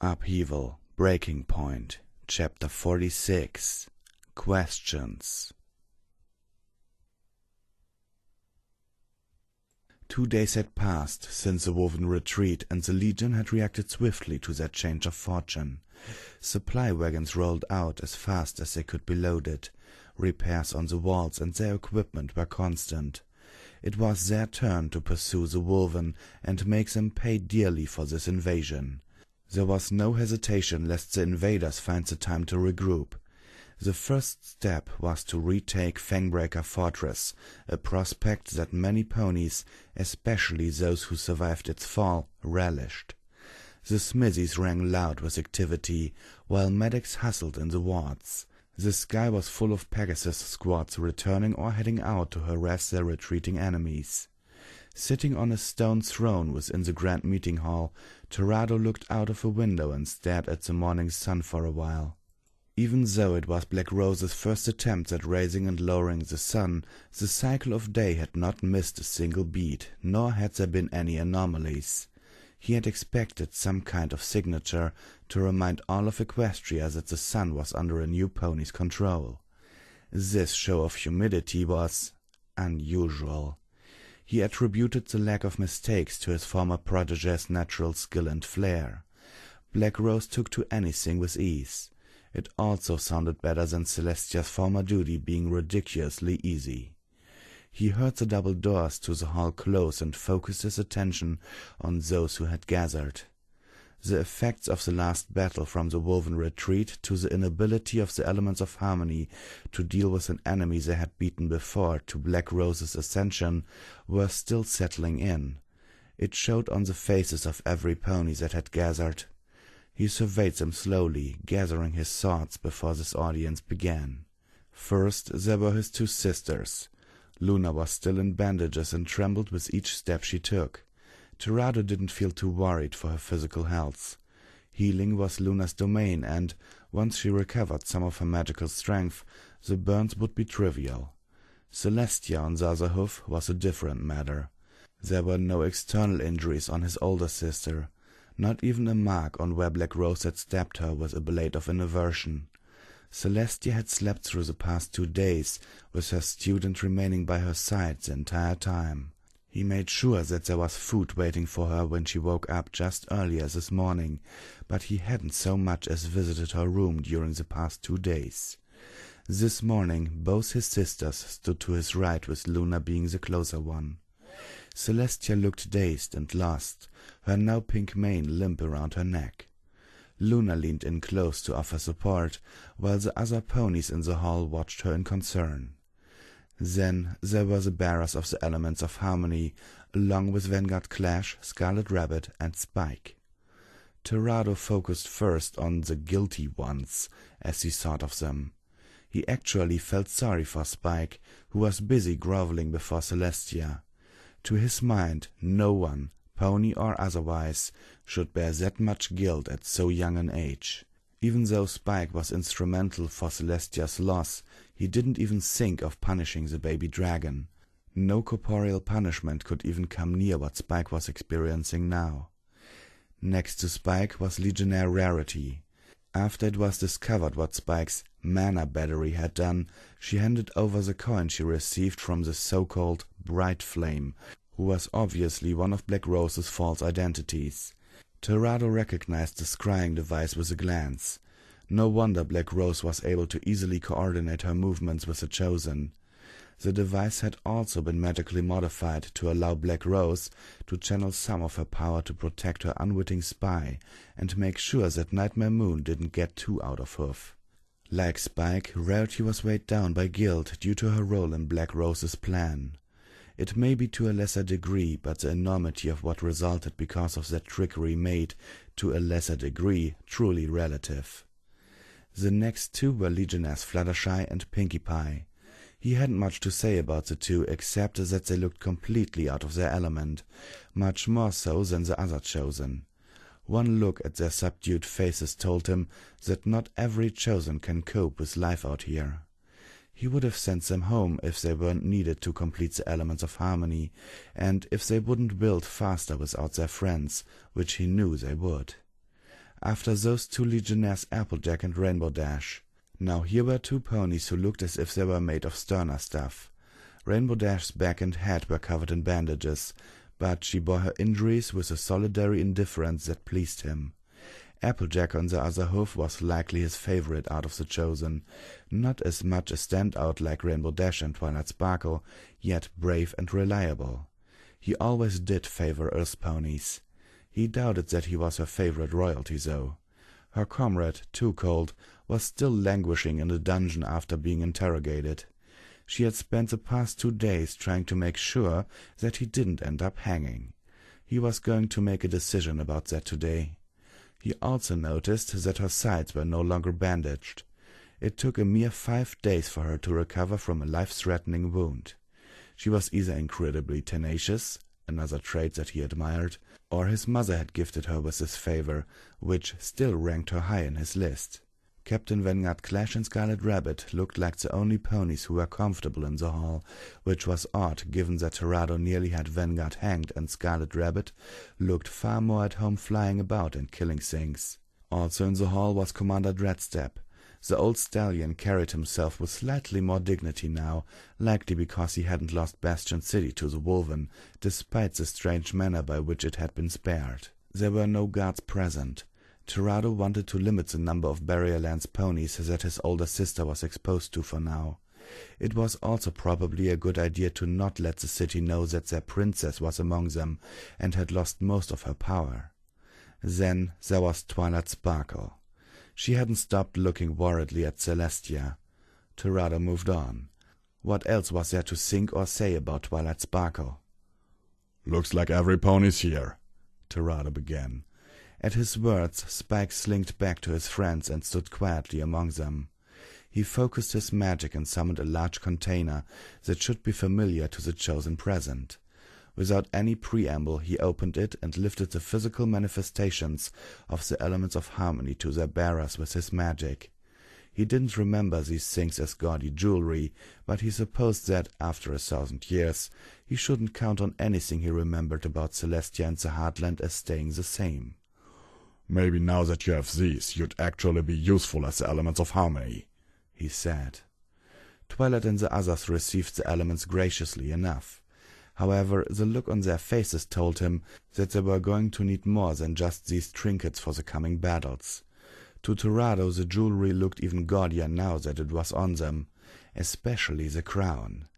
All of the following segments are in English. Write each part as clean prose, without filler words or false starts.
Upheaval, Breaking Point, Chapter 46. Questions. 2 days had passed since the woven retreat, and the Legion had reacted swiftly to that change of fortune. Supply wagons rolled out as fast as they could be loaded. Repairs on the walls and their equipment were constant. It was their turn to pursue the woven and make them pay dearly for this invasion. There was no hesitation lest the invaders find the time to regroup. The first step was to retake Fangbreaker Fortress, a prospect that many ponies, especially those who survived its fall, relished. The smithies rang loud with activity, while medics hustled in the wards. The sky was full of Pegasus squads returning or heading out to harass their retreating enemies. Sitting on a stone throne within the grand meeting hall, Torado looked out of a window and stared at the morning sun for a while. Even though it was Black Rose's first attempt at raising and lowering the sun, the cycle of day had not missed a single beat, nor had there been any anomalies. He had expected some kind of signature to remind all of Equestria that the sun was under a new pony's control. This show of humidity was unusual. He attributed the lack of mistakes to his former protege's natural skill and flair. Black Rose took to anything with ease. It also sounded better than Celestia's former duty being ridiculously easy. He heard the double doors to the hall close and focused his attention on those who had gathered. The effects of the last battle, from the woven retreat to the inability of the elements of harmony to deal with an enemy they had beaten before, to Black Rose's ascension, were still settling in. It showed on the faces of every pony that had gathered. He surveyed them slowly, gathering his thoughts before this audience began. First there were his two sisters. Luna was still in bandages and trembled with each step she took. Torado didn't feel too worried for her physical health. Healing was Luna's domain, and once she recovered some of her magical strength, the burns would be trivial. Celestia, on the other hoof, was a different matter. There were no external injuries on his older sister, not even a mark on where Black Rose had stabbed her with a blade of inversion. Celestia had slept through the past 2 days, with her student remaining by her side the entire time. He made sure that there was food waiting for her when she woke up just earlier this morning, but he hadn't so much as visited her room during the past 2 days. This morning both his sisters stood to his right, with Luna being the closer one. Celestia looked dazed and lost, her now pink mane limp around her neck. Luna leaned in close to offer support, while the other ponies in the hall watched her in concern. Then there were the bearers of the elements of harmony, along with Vanguard Clash, Scarlet Rabbit, and Spike. Torado focused first on the guilty ones, as he thought of them. He actually felt sorry for Spike, who was busy groveling before Celestia. To his mind, no one, pony or otherwise, should bear that much guilt at so young an age. Even though Spike was instrumental for Celestia's loss, he didn't even think of punishing the baby dragon. No corporeal punishment could even come near what Spike was experiencing now. Next to Spike was Legionnaire Rarity. After it was discovered what Spike's mana battery had done, she handed over the coin she received from the so-called Bright Flame, who was obviously one of Black Rose's false identities. Torado recognized the scrying device with a glance. No wonder Black Rose was able to easily coordinate her movements with the Chosen. The device had also been magically modified to allow Black Rose to channel some of her power to protect her unwitting spy and make sure that Nightmare Moon didn't get too out of hoof. Like Spike, Rarity was weighed down by guilt due to her role in Black Rose's plan. It may be to a lesser degree, but the enormity of what resulted because of that trickery made, to a lesser degree, truly relative. The next two were Legionnaires Fluttershy and Pinkie Pie. He hadn't much to say about the two, except that they looked completely out of their element, much more so than the other Chosen. One look at their subdued faces told him that not every Chosen can cope with life out here. He would have sent them home if they weren't needed to complete the elements of harmony, and if they wouldn't build faster without their friends, which he knew they would. After those two legionnaires, Applejack and Rainbow Dash. Now here were two ponies who looked as if they were made of sterner stuff. Rainbow Dash's back and head were covered in bandages, but she bore her injuries with a solitary indifference that pleased him. Applejack, on the other hoof, was likely his favorite out of the chosen, not as much a standout like Rainbow Dash and Twilight Sparkle, yet brave and reliable. He always did favor Earth ponies. He doubted that he was her favorite royalty, though. Her comrade, Too Cold, was still languishing in the dungeon after being interrogated. She had spent the past 2 days trying to make sure that he didn't end up hanging. He was going to make a decision about that today. He also noticed that her sides were no longer bandaged. It took a mere 5 days for her to recover from a life-threatening wound. She was either incredibly tenacious, another trait that he admired, or his mother had gifted her with this favor, which still ranked her high in his list. Captain Vanguard Clash and Scarlet Rabbit looked like the only ponies who were comfortable in the hall, which was odd given that Torado nearly had Vanguard hanged and Scarlet Rabbit looked far more at home flying about and killing things. Also in the hall was Commander Dreadstep. The old stallion carried himself with slightly more dignity now, likely because he hadn't lost Bastion City to the Wolven, despite the strange manner by which it had been spared. There were no guards present. Torado wanted to limit the number of Barrierlands ponies that his older sister was exposed to for now. It was also probably a good idea to not let the city know that their princess was among them and had lost most of her power. Then there was Twilight Sparkle. She hadn't stopped looking worriedly at Celestia. Torado moved on. What else was there to think or say about Twilight Sparkle? "Looks like every pony's here," Torado began. At his words, Spike slinked back to his friends and stood quietly among them. He focused his magic and summoned a large container that should be familiar to the chosen present. Without any preamble, he opened it and lifted the physical manifestations of the elements of harmony to their bearers with his magic. He didn't remember these things as gaudy jewelry, but he supposed that, after 1,000 years, he shouldn't count on anything he remembered about Celestia and the Heartland as staying the same. "Maybe now that you have these, you'd actually be useful as the elements of harmony," he said. Twilight and the others received the elements graciously enough. However, the look on their faces told him that they were going to need more than just these trinkets for the coming battles. To Torado, the jewelry looked even gaudier now that it was on them, especially the crown.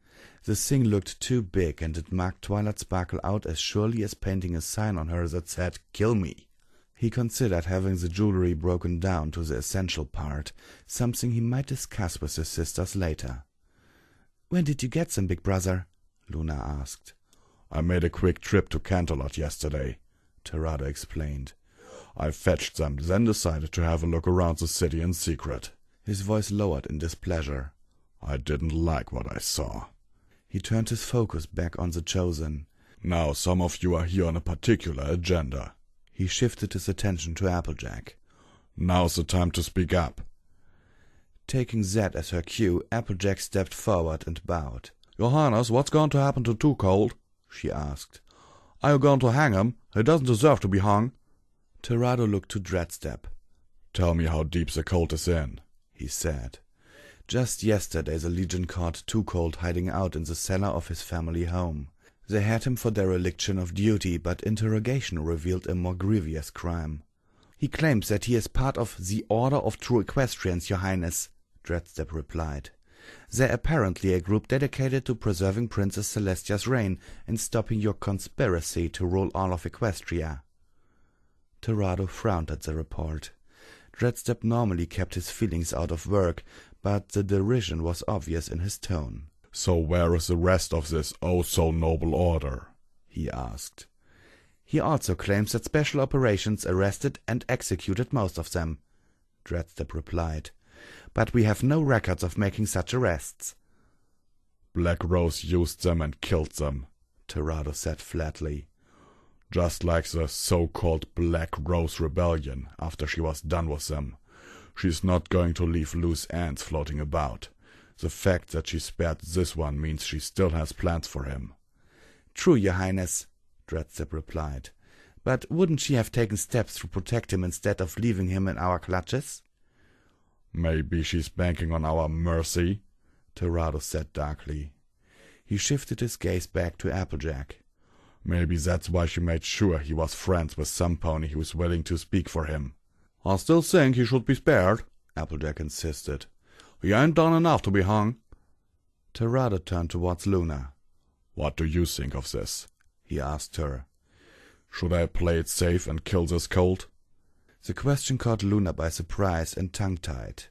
The thing looked too big, and it marked Twilight Sparkle out as surely as painting a sign on her that said, "Kill me." He considered having the jewelry broken down to the essential part, something he might discuss with his sisters later. "When did you get them, big brother?" Luna asked. "I made a quick trip to Canterlot yesterday," Torado explained. "I fetched them, then decided to have a look around the city in secret." His voice lowered in displeasure. "I didn't like what I saw." He turned his focus back on the chosen. "Now some of you are here on a particular agenda." He shifted his attention to Applejack. "Now's the time to speak up." Taking that as her cue, Applejack stepped forward and bowed. "Your Highness, what's going to happen to Too Cold?" she asked. "Are you going to hang him? He doesn't deserve to be hung." Torado looked to Dreadstep. "Tell me how deep the cold is in," he said. Just yesterday the Legion caught Too Cold hiding out in the cellar of his family home. They had him for dereliction of duty, but interrogation revealed a more grievous crime. "He claims that he is part of the Order of True Equestrians, Your Highness," Dreadstep replied. "They're apparently a group dedicated to preserving Princess Celestia's reign and stopping your conspiracy to rule all of Equestria." Torado frowned at the report. Dreadstep normally kept his feelings out of work, but the derision was obvious in his tone. "So where is the rest of this oh-so-noble order?" he asked. "He also claims that Special Operations arrested and executed most of them," Dreadstep replied. "But we have no records of making such arrests." "Black Rose used them and killed them," Torado said flatly. "Just like the so-called Black Rose Rebellion after she was done with them. She's not going to leave loose ends floating about. The fact that she spared this one means she still has plans for him." "True, Your Highness," Dreadstep replied. But wouldn't she have taken steps to protect him instead of leaving him in our clutches? Maybe she's banking on our mercy, Terrado said darkly. He shifted his gaze back to Applejack. Maybe that's why she made sure he was friends with some pony who was willing to speak for him. I still think he should be spared, Applejack insisted. He ain't done enough to be hung. Terrado turned towards Luna. What do you think of this? He asked her. Should I play it safe and kill this colt? The question caught Luna by surprise and tongue-tied.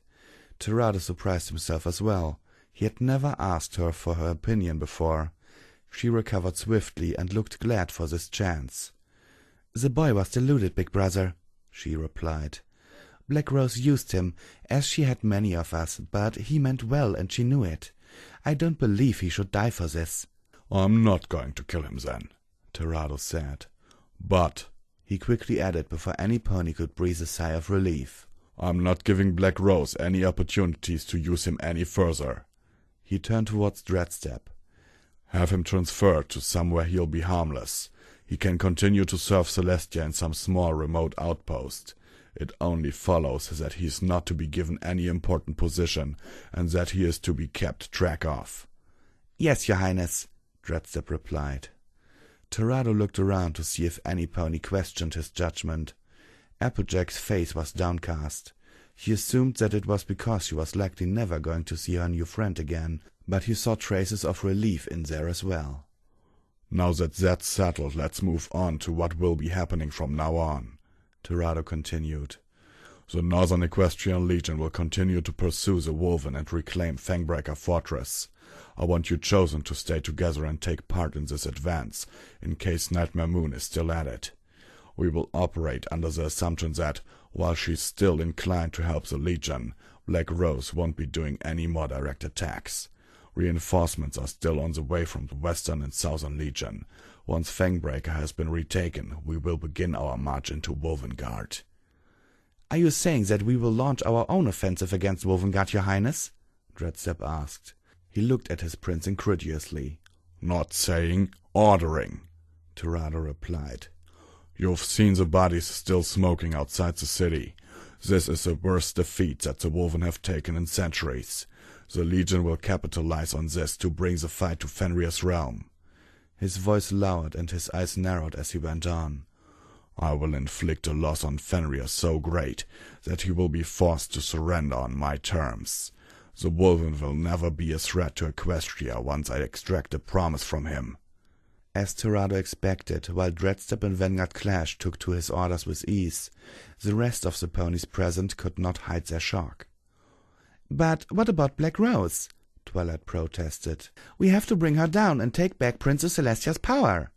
Terrado surprised himself as well. He had never asked her for her opinion before. She recovered swiftly and looked glad for this chance. "The boy was deluded, big brother," she replied. "Black Rose used him, as she had many of us, but he meant well and she knew it. I don't believe he should die for this." "I'm not going to kill him then," Terrado said. "But," he quickly added before any pony could breathe a sigh of relief, "I'm not giving Black Rose any opportunities to use him any further." He turned towards Dreadstep. "Have him transferred to somewhere he'll be harmless. He can continue to serve Celestia in some small remote outpost. It only follows that he is not to be given any important position, and that he is to be kept track of." "Yes, your highness," Dreadstep replied. Terrado looked around to see if any pony questioned his judgment. Applejack's face was downcast. He assumed that it was because she was likely never going to see her new friend again, but he saw traces of relief in there as well. "Now that that's settled, let's move on to what will be happening from now on," Terrado continued. "The Northern Equestrian Legion will continue to pursue the Wolven and reclaim Fangbreaker Fortress. I want you chosen to stay together and take part in this advance, in case Nightmare Moon is still at it. We will operate under the assumption that, while she's still inclined to help the Legion, Black Rose won't be doing any more direct attacks. Reinforcements are still on the way from the Western and Southern Legion. Once Fangbreaker has been retaken, we will begin our march into Wolvengard." "Are you saying that we will launch our own offensive against Wolvengard, your highness?" Dreadstep asked. He looked at his prince incredulously. "Not saying, ordering," Terrado replied. "You've seen the bodies still smoking outside the city. This is the worst defeat that the Wolven have taken in centuries. The Legion will capitalize on this to bring the fight to Fenrir's realm." His voice lowered and his eyes narrowed as he went on. "I will inflict a loss on Fenrir so great that he will be forced to surrender on my terms. The Wolven will never be a threat to Equestria once I extract a promise from him." As Terrado expected, while Dreadstep and Vanguard Clash took to his orders with ease, the rest of the ponies present could not hide their shock. "But what about Black Rose?" Twilight protested. "We have to bring her down and take back Princess Celestia's power."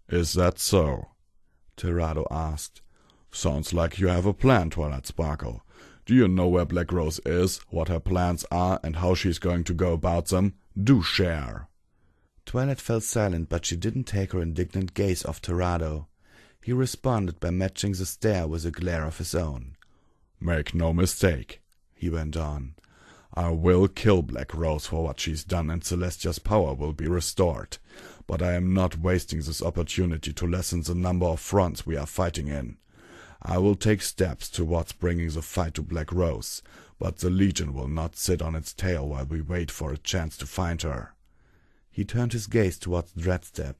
"Is that so?" Terrado asked. "Sounds like you have a plan, Twilight Sparkle. Do you know where Black Rose is, what her plans are, and how she's going to go about them? Do share." Twilight fell silent, but she didn't take her indignant gaze off Terrado. He responded by matching the stare with a glare of his own. "Make no mistake," he went on. "I will kill Black Rose for what she's done, and Celestia's power will be restored. But I am not wasting this opportunity to lessen the number of fronts we are fighting in. I will take steps towards bringing the fight to Black Rose, but the Legion will not sit on its tail while we wait for a chance to find her." He turned his gaze towards Dreadstep.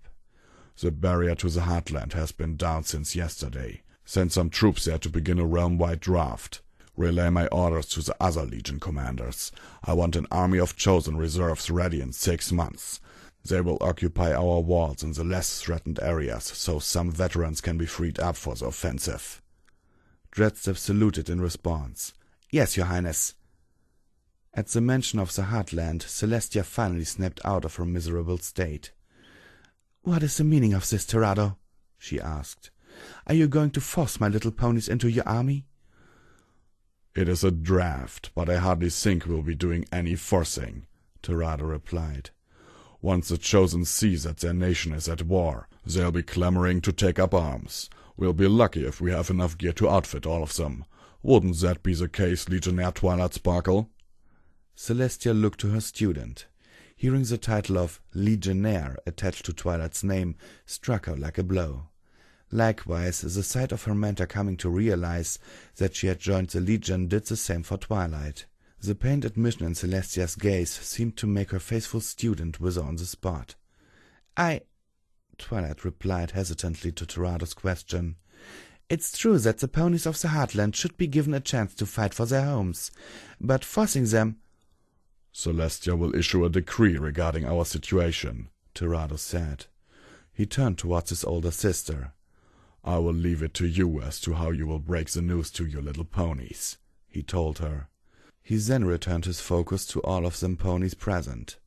"The barrier to the Heartland has been down since yesterday. Send some troops there to begin a realm-wide draft. Relay my orders to the other Legion commanders. I want an army of chosen reserves ready in 6 months. They will occupy our walls in the less threatened areas, so some veterans can be freed up for the offensive." Dreadstep saluted in response. "Yes, your highness." At the mention of the Heartland, Celestia finally snapped out of her miserable state. "What is the meaning of this, Terrado?" she asked. "Are you going to force my little ponies into your army?" "It is a draft, but I hardly think we'll be doing any forcing," Terrado replied. "Once the Chosen see that their nation is at war, they'll be clamoring to take up arms. We'll be lucky if we have enough gear to outfit all of them. Wouldn't that be the case, Legionnaire Twilight Sparkle?" Celestia looked to her student. Hearing the title of Legionnaire attached to Twilight's name struck her like a blow. Likewise, the sight of her mentor coming to realize that she had joined the Legion did the same for Twilight. The pained admission in Celestia's gaze seemed to make her faithful student wither on the spot. Twilight replied hesitantly to Terado's question. It's true that the ponies of the Heartland should be given a chance to fight for their homes, but forcing them— Celestia will issue a decree regarding our situation, Terado said. He turned towards his older sister. I will leave it to you as to how you will break the news to your little ponies, he told her. He then returned his focus to all of them ponies present.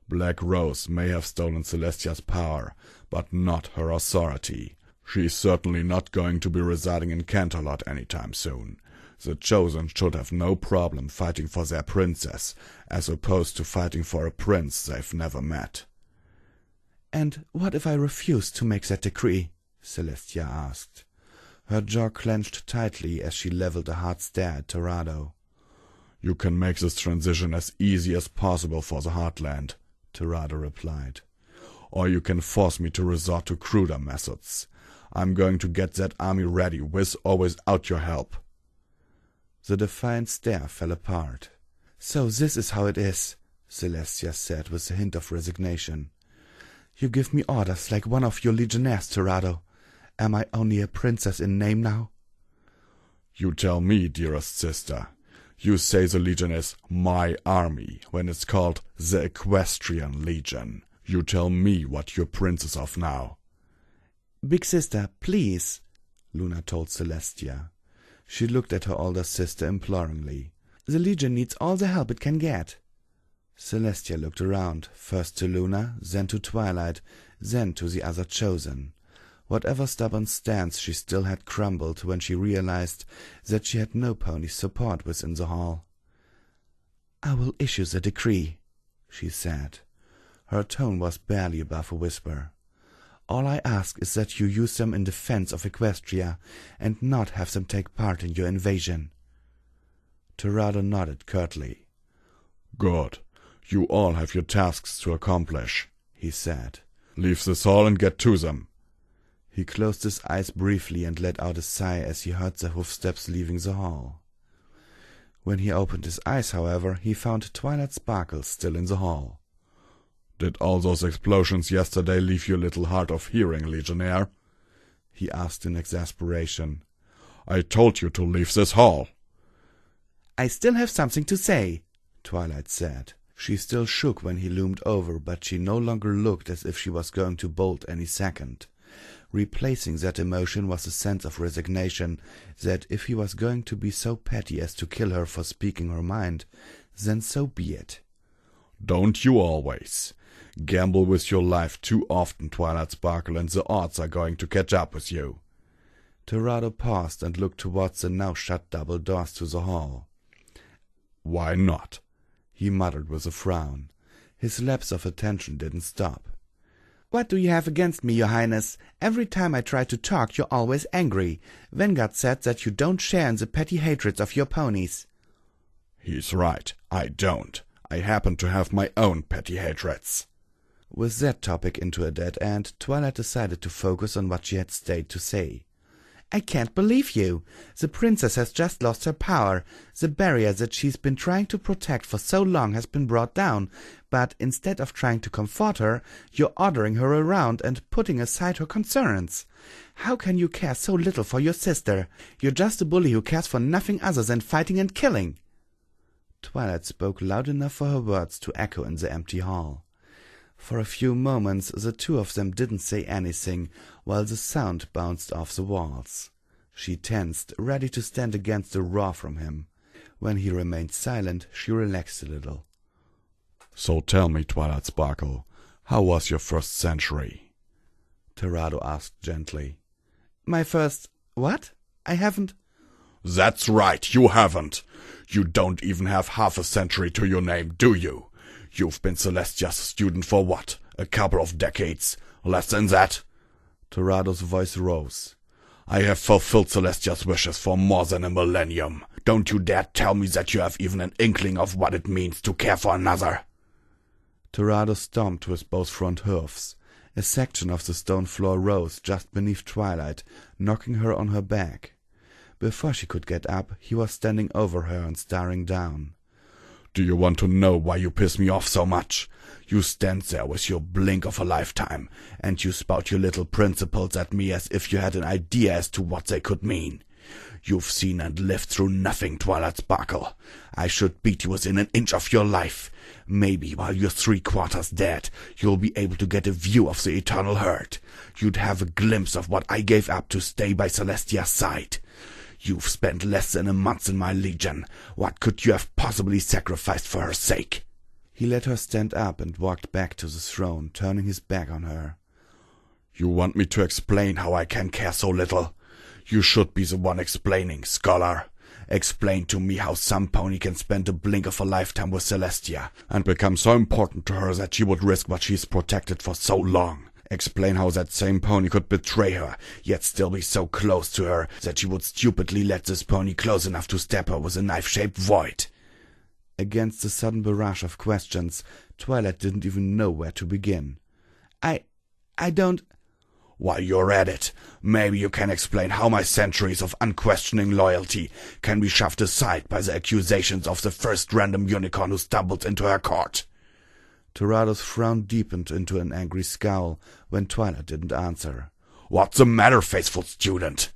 Black Rose may have stolen Celestia's power, but not her authority. She is certainly not going to be residing in Canterlot anytime soon. The Chosen should have no problem fighting for their princess, as opposed to fighting for a prince they've never met. And what if I refuse to make that decree? Celestia asked. Her jaw clenched tightly as she leveled a hard stare at Terado. You can make this transition as easy as possible for the Heartland, Terado replied. Or you can force me to resort to cruder methods. I'm going to get that army ready with or without your help. The defiant stare fell apart. So this is how it is, Celestia said with a hint of resignation. You give me orders like one of your legionnaires, Terado. Am I only a princess in name now? You tell me, dearest sister. You say the Legion is my army, when it's called the Equestrian Legion. You tell me what you're princess of now. Big sister, please, Luna told Celestia. She looked at her older sister imploringly. The Legion needs all the help it can get. Celestia looked around, first to Luna, then to Twilight, then to the other Chosen. Whatever stubborn stance she still had crumbled when she realized that she had no pony's support within the hall. I will issue the decree, she said. Her tone was barely above a whisper. All I ask is that you use them in defense of Equestria, and not have them take part in your invasion. Terado nodded curtly. Good. You all have your tasks to accomplish, he said. Leave this hall and get to them. He closed his eyes briefly and let out a sigh as he heard the hoofsteps leaving the hall. When he opened his eyes, however, he found Twilight Sparkle still in the hall. Did all those explosions yesterday leave your little hard of hearing, Legionnaire? He asked in exasperation. I told you to leave this hall. I still have something to say, Twilight said. She still shook when he loomed over, but she no longer looked as if she was going to bolt any second. Replacing that emotion was a sense of resignation that if he was going to be so petty as to kill her for speaking her mind, then so be it. Don't you always gamble with your life too often, Twilight Sparkle, and the odds are going to catch up with you. Terado paused and looked towards the now shut double doors to the hall. Why not? He muttered with a frown. His lapse of attention didn't stop. What do you have against me, your highness? Every time I try to talk, you're always angry. Vanguard said that you don't share in the petty hatreds of your ponies. He's right. I don't. I happen to have my own petty hatreds. With that topic into a dead end, Twilight decided to focus on what she had stayed to say. I can't believe you. The princess has just lost her power. The barrier that she's been trying to protect for so long has been brought down, but instead of trying to comfort her, you're ordering her around and putting aside her concerns. How can you care so little for your sister? You're just a bully who cares for nothing other than fighting and killing. Twilight spoke loud enough for her words to echo in the empty hall. For a few moments the two of them didn't say anything, while the sound bounced off the walls. She tensed, ready to stand against the roar from him. When he remained silent, she relaxed a little. So tell me, Twilight Sparkle, how was your first century? Terado asked gently. My first— what? I haven't— That's right, you haven't. You don't even have half a century to your name, do you? You've been Celestia's student for what? A couple of decades? Less than that? Terado's voice rose. I have fulfilled Celestia's wishes for more than a millennium. Don't you dare tell me that you have even an inkling of what it means to care for another. Terado stomped with both front hoofs. A section of the stone floor rose just beneath Twilight, knocking her on her back. Before she could get up, he was standing over her and staring down. "Do you want to know why you piss me off so much? You stand there with your blink of a lifetime, and you spout your little principles at me as if you had an idea as to what they could mean. You've seen and lived through nothing, Twilight Sparkle. I should beat you within an inch of your life. Maybe while you're 3/4 dead, you'll be able to get a view of the eternal herd. You'd have a glimpse of what I gave up to stay by Celestia's side. You've spent less than a month in my legion. What could you have possibly sacrificed for her sake?" He let her stand up and walked back to the throne, turning his back on her. "You want me to explain how I can care so little? You should be the one explaining, scholar. Explain to me how some pony can spend a blink of a lifetime with Celestia and become so important to her that she would risk what she's protected for so long. Explain how that same pony could betray her, yet still be so close to her that she would stupidly let this pony close enough to stab her with a knife-shaped void." Against the sudden barrage of questions, Twilight didn't even know where to begin. I don't... "While you're at it, maybe you can explain how my centuries of unquestioning loyalty can be shoved aside by the accusations of the first random unicorn who stumbled into her court." Torado's frown deepened into an angry scowl when Twilight didn't answer. "What's the matter, faithful student?"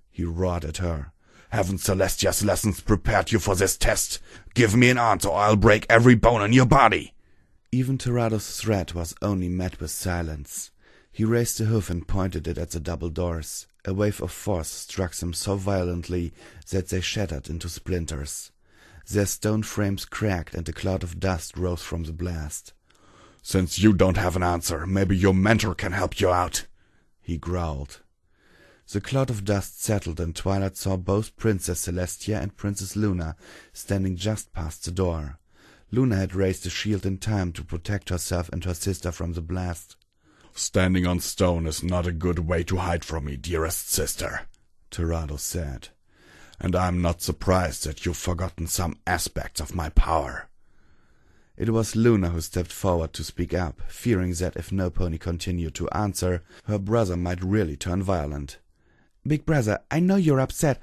he roared at her. "Haven't Celestia's lessons prepared you for this test? Give me an answer or I'll break every bone in your body." Even Torado's threat was only met with silence. He raised a hoof and pointed it at the double doors. A wave of force struck them so violently that they shattered into splinters. Their stone frames cracked and a cloud of dust rose from the blast. "Since you don't have an answer, maybe your mentor can help you out," he growled. The cloud of dust settled and Twilight saw both Princess Celestia and Princess Luna standing just past the door. Luna had raised a shield in time to protect herself and her sister from the blast. "Standing on stone is not a good way to hide from me, dearest sister," Torado said. "And I'm not surprised that you've forgotten some aspects of my power." It was Luna who stepped forward to speak up, fearing that if no pony continued to answer, her brother might really turn violent. "Big brother, I know you're upset."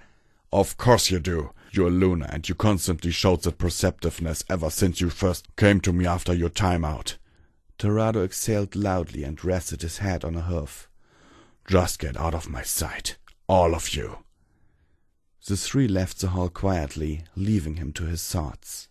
"Of course you do. You're Luna, and you constantly showed that perceptiveness ever since you first came to me after your time out." Torado exhaled loudly and rested his head on a hoof. "Just get out of my sight, all of you." The three left the hall quietly, leaving him to his thoughts.